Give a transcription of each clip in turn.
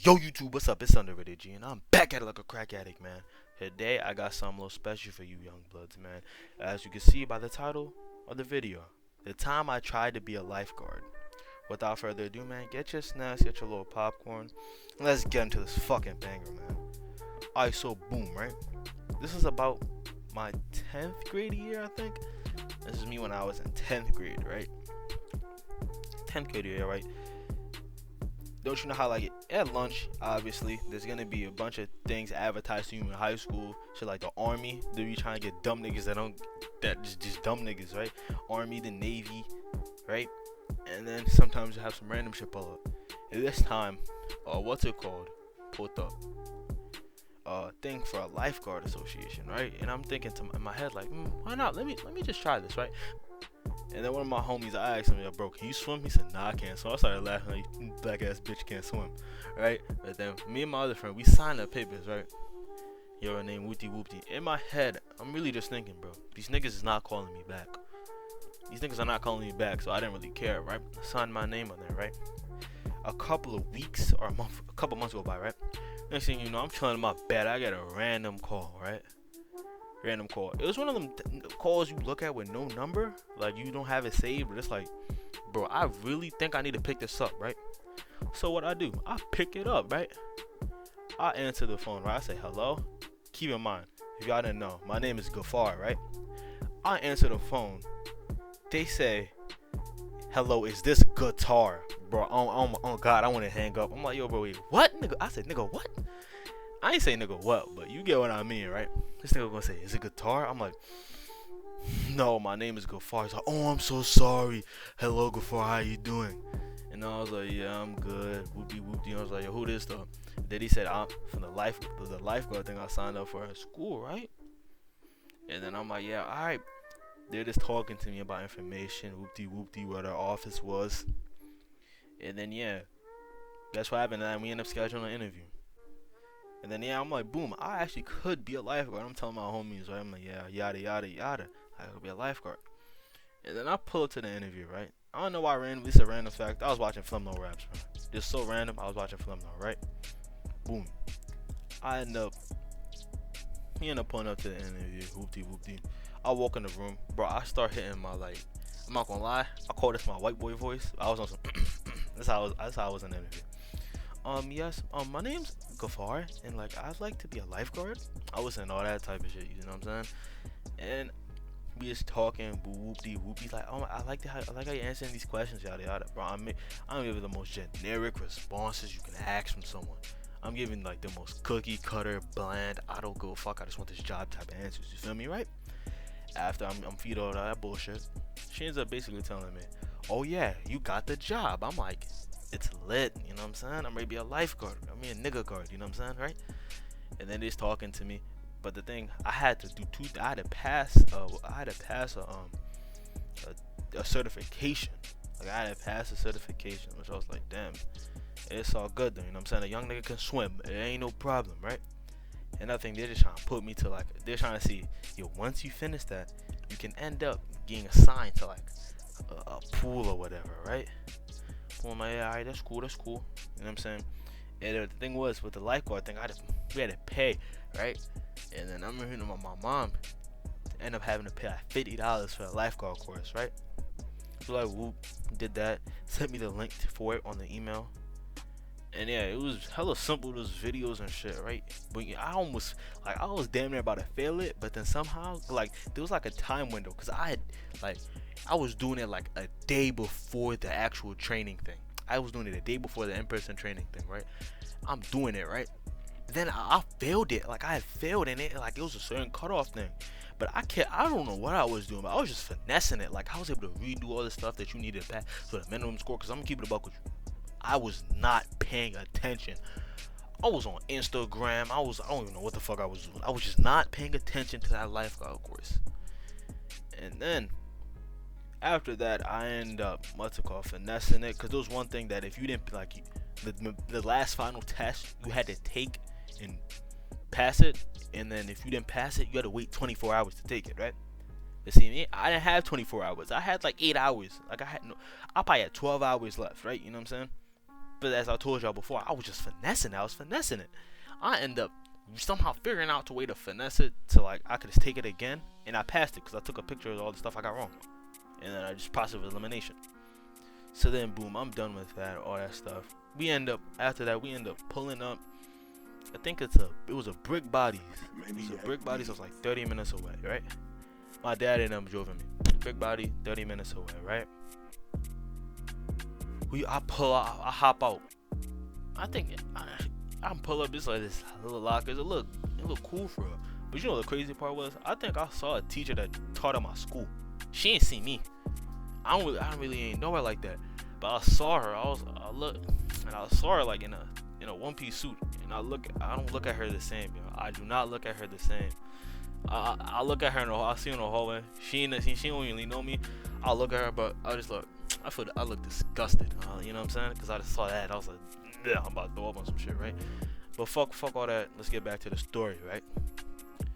Yo YouTube, what's up? It's Underrated G, and I'm back at it like a crack addict, man. Today I got something a little special for you young bloods, man. As you can see by the title of the video, the time I tried to be a lifeguard. Without further ado, man, get your snacks, get your little popcorn, and let's get into this fucking banger, man. Alright, so boom, right? This is about my 10th grade year, I think. This is me when I was in 10th grade, right? 10th grade year, right? Don't you know how, like, at lunch, obviously, there's gonna be a bunch of things advertised to you in high school, shit like the army. They be trying to get dumb niggas that just dumb niggas, right? Army, the Navy, right? And then sometimes you have some random shit pull up. And this time, what's it called? Pulled up thing for a lifeguard association, right? And I'm thinking in my head, like, why not? Let me just try this, right? And then one of my homies, I asked him, yo, bro, can you swim? He said, nah, I can't. So I started laughing, like, you black ass bitch can't swim, right? But then me and my other friend, we signed the papers, right? Yo, name Whoopty Whoopty. In my head, I'm really just thinking, bro, these niggas is not calling me back. These niggas are not calling me back, so I didn't really care, right? I signed my name on there, right? A couple of weeks or a couple months go by, right? Next thing you know, I'm chilling in my bed. I get a random call, right? Random call. It was one of them calls you look at with no number, like you don't have it saved, but it's like, bro, I really think I need to pick this up, right? So what I do, I pick it up, right? I answer the phone, right? I say hello. Keep in mind, if y'all didn't know, my name is Gafar, right? I answer the phone. They say, hello, is this guitar? Bro, oh God, I want to hang up. I'm like, yo, bro, wait, what? Nigga, I said, nigga, what? I ain't say nigga what, but you get what I mean, right? This nigga gonna say, is it guitar? I'm like, no, my name is Gafar. He's like, oh, I'm so sorry. Hello, Gafar, how you doing? And I was like, yeah, I'm good. Whoopty whoopty. I was like, yo, who this though? Then he said, I'm from the lifeguard thing I signed up for at school, right? And then I'm like, yeah, all right. They're just talking to me about information, whoopty whoopty, where their office was. And then yeah, that's what happened. And then we ended up scheduling an interview. And then yeah, I'm like, boom, I actually could be a lifeguard. I'm telling my homies, right? I'm like, yeah, yada yada yada, I could be a lifeguard. And then I pull up to the interview, right? I don't know why random. This is a random fact. I was watching Flemno Raps, man. Just so random. I was watching Flemno, right? Boom. He ended up pulling up to the interview. Whoopty whoopty. I walk in the room, bro. I start hitting my, like, I'm not gonna lie, I call this my white boy voice. I was on some. That's how I was in the interview. Yes, my name's Gafar, and like I'd like to be a lifeguard. I was saying all that type of shit, you know what I'm saying? And we just talking, whoopty whoopty, like, oh, I like how you're answering these questions, yada yada, bro. I'm giving the most generic responses you can ask from someone. I'm giving like the most cookie cutter, bland, I don't go fuck, I just want this job type of answers. You feel me, right? After I'm feed all that bullshit, she ends up basically telling me, oh yeah, you got the job. I'm like, it's lit, you know what I'm saying? I'm ready to be a lifeguard. I mean a nigga guard, you know what I'm saying, right? And then they's talking to me. But the thing, I had to do I had to pass a certification. Like I had to pass a certification, which I was like, damn, it's all good though, you know what I'm saying? A young nigga can swim, it ain't no problem, right? And I think they're just trying to put me to, like, they're trying to see, yo, once you finish that, you can end up getting assigned to like a pool or whatever, right? Well, I'm like, yeah, alright, that's cool. You know what I'm saying? And the thing was, with the lifeguard thing, we had to pay, right? And then I'm hearing my mom end up having to pay like $50 for a lifeguard course, right? So like, whoop, did that. Sent me the link for it on the email. And yeah, it was hella simple, those videos and shit, right? But yeah, I was damn near about to fail it, but then somehow, like, there was like a time window, because I was doing it like a day before the actual training thing. I was doing it a day before the in-person training thing, right? I'm doing it, right? Then I failed it. Like, I had failed in it. Like, it was a certain cutoff thing. But I don't know what I was doing, but I was just finessing it. Like, I was able to redo all the stuff that you needed to pass for the minimum score, because I'm going to keep it a buck with you. I was not paying attention. I was on Instagram. I don't even know what the fuck I was doing. I was just not paying attention to that lifeguard course. And then after that, I end up finessing it, because there was one thing that if you didn't like the last final test, you had to take and pass it, and then if you didn't pass it, you had to wait 24 hours to take it, right? You see me? I didn't have 24 hours. I had like 8 hours. Like I probably had 12 hours left, right? You know what I'm saying? But as I told y'all before, I was just finessing it. I was finessing it. I end up somehow figuring out a way to finesse it to like I could just take it again, and I passed it because I took a picture of all the stuff I got wrong, and then I just processed with elimination. So then boom, I'm done with that, all that stuff. After that we end up pulling up. I think it was a Brick Bodies. It was a Brick Bodies. It was like 30 minutes away, right? My dad and them drove me. Brick Body, 30 minutes away, right? I hop out. I think I pull up. It's like this little locker. It look cool for her. But you know the crazy part was, I think I saw a teacher that taught at my school. She ain't see me. I don't really ain't know her like that. But I saw her. I saw her like in a one-piece suit. And I don't look at her the same. You know? I do not look at her the same. I look at her I see her in the hallway. She don't really know me. I look at her, but I just look. I look disgusted. You know what I'm saying? Because I just saw that. I was like, yeah, I'm about to throw up on some shit, right? But fuck all that. Let's get back to the story, right?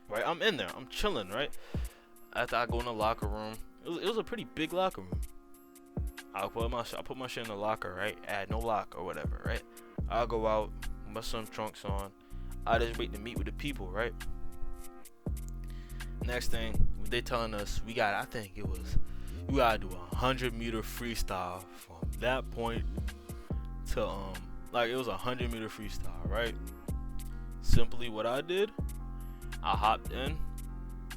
Right, I'm in there. I'm chilling, right? After I go in the locker room, it was a pretty big locker room. I put my shit in the locker, right? Add no lock or whatever, right? I'll go out, put some trunks on. I just wait to meet with the people, right? Next thing, they telling us we gotta do a 100-meter freestyle from that point to it was a 100-meter freestyle, right? Simply what I did, I hopped in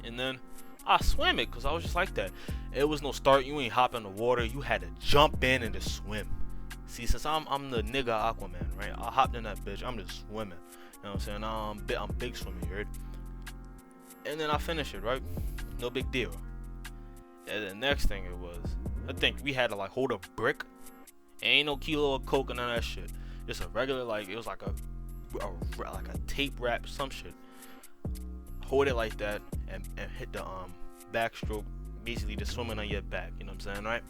and then I swam it because I was just like that. It was no start. You ain't hop in the water. You had to jump in and just swim. See, since I'm the nigga Aquaman, right? I hopped in that bitch. I'm just swimming. You know what I'm saying? I'm big swimming, you heard? And then I finished it, right? No big deal. And the next thing it was, I think we had to like hold a brick. Ain't no kilo of coke and none of that shit. Just a regular it was like a tape wrap, some shit. Hold it like that and hit the backstroke, basically just swimming on your back. You know what I'm saying, right?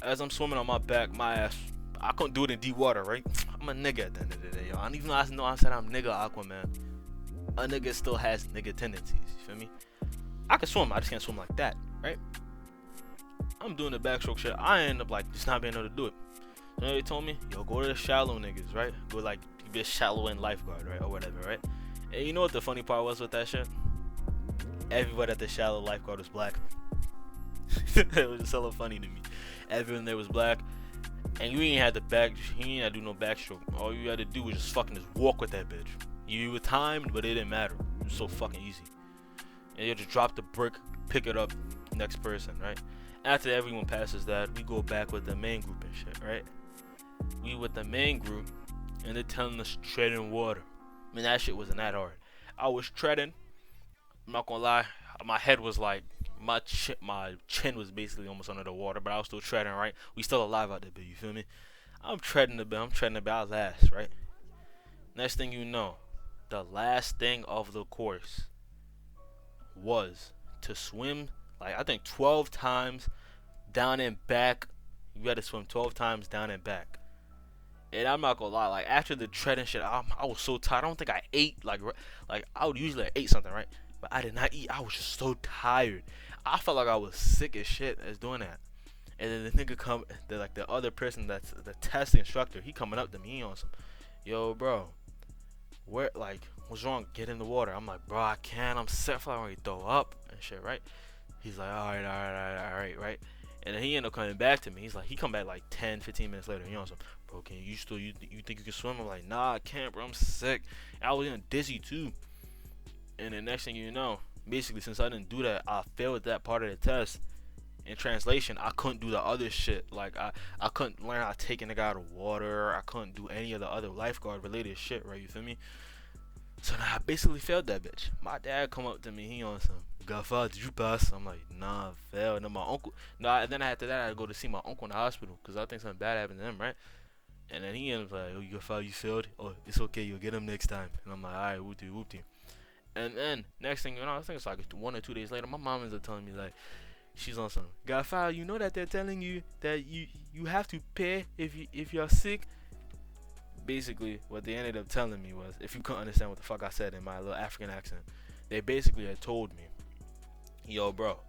As I'm swimming on my back, my ass, I couldn't do it in deep water, right? I'm a nigga at the end of the day, y'all. And even though I said I'm nigga Aquaman, a nigga still has nigga tendencies. You feel me? I can swim, I just can't swim like that, right? I'm doing the backstroke shit. I end up like just not being able to do it. So they told me, yo, go to the shallow niggas, right? Go like be a shallow in lifeguard, right, or whatever, right? And you know what the funny part was with that shit? Everybody at the shallow lifeguard was black. It was just hella funny to me. Everyone there was black, and you ain't had to do no backstroke. All you had to do was just fucking just walk with that bitch. You were timed, but it didn't matter. It was so fucking easy. And you just drop the brick, pick it up, next person, right? After everyone passes that, we go back with the main group and shit, right? We with the main group, and they're telling us tread in water. I mean, that shit wasn't that hard. I was treading. I'm not gonna lie, my head was like, my chin was basically almost under the water, but I was still treading, right? We still alive out there, but you feel me? I'm treading a bit, I last, right? Next thing you know, the last thing of the course was to swim, like I think 12 times down and back. You had to swim 12 times down and back. And I'm not gonna lie, like after the treading shit, I was so tired. I don't think I ate like I would usually ate something, right? But I did not eat. I was just so tired. I felt like I was sick as shit as doing that. And then the nigga the other person that's the test instructor, he coming up to me on some, yo, bro, where, like, what's wrong? Get in the water. I'm like, bro, I can't. I'm sick. I feel like I'm ready to throw up and shit, right? He's like, all right, right? And then he ended up coming back to me. He's like, he come back like 10, 15 minutes later. You know, some, bro, can you think you can swim? I'm like, nah, I can't, bro. I'm sick. And I was getting dizzy too. And the next thing you know, basically, since I didn't do that, I failed that part of the test. In translation, I couldn't do the other shit. Like, I couldn't learn how to take a nigga out of water. I couldn't do any of the other lifeguard related shit, right? You feel me? So now I basically failed that bitch. My dad come up to me, he on some, Godfather, did you pass? I'm like, nah, I failed. And then my uncle, and then after that, I had to go to see my uncle in the hospital because I think something bad happened to him, right? And then he ended up like, oh, Godfather, you failed? Oh, it's okay, you'll get him next time. And I'm like, alright, whoopty. And then, next thing you know, I think it's like 1 or 2 days later, my mom ends up telling me, like, she's on some, Godfather, you know that they're telling you that you have to pay if you're sick? Basically, what they ended up telling me was, if you couldn't understand what the fuck I said in my little African accent, they basically had told me, yo, bro,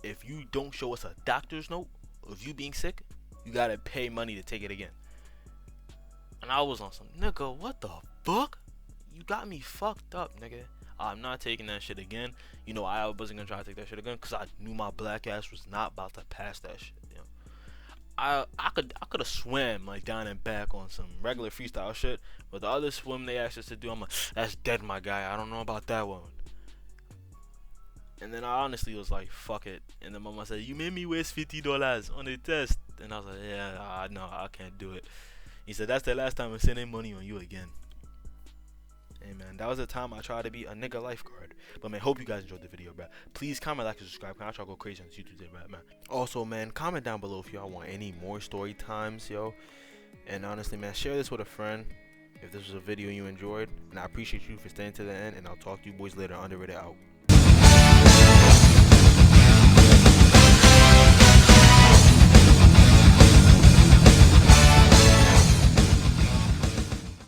if you don't show us a doctor's note of you being sick, you gotta pay money to take it again. And I was on some, nigga, what the fuck? You got me fucked up, nigga. I'm not taking that shit again. You know, I wasn't gonna try to take that shit again because I knew my black ass was not about to pass that shit. You know, I could have swam like down and back on some regular freestyle shit, but the other swim they asked us to do, I'm like, that's dead, my guy. I don't know about that one. And then I honestly was like, fuck it. And then mama said, you made me waste $50 on a test. And I was like, yeah, no, I can't do it. He said, that's the last time I'm sending money on you again. Hey man, that was the time I tried to be a nigga lifeguard. But man, hope you guys enjoyed the video, bro. Please comment, like, and subscribe. I'll try to go crazy on this YouTube today, man. Also, man, comment down below if y'all want any more story times, yo. And honestly, man, share this with a friend if this was a video you enjoyed. And I appreciate you for staying to the end. And I'll talk to you boys later. Underrated out.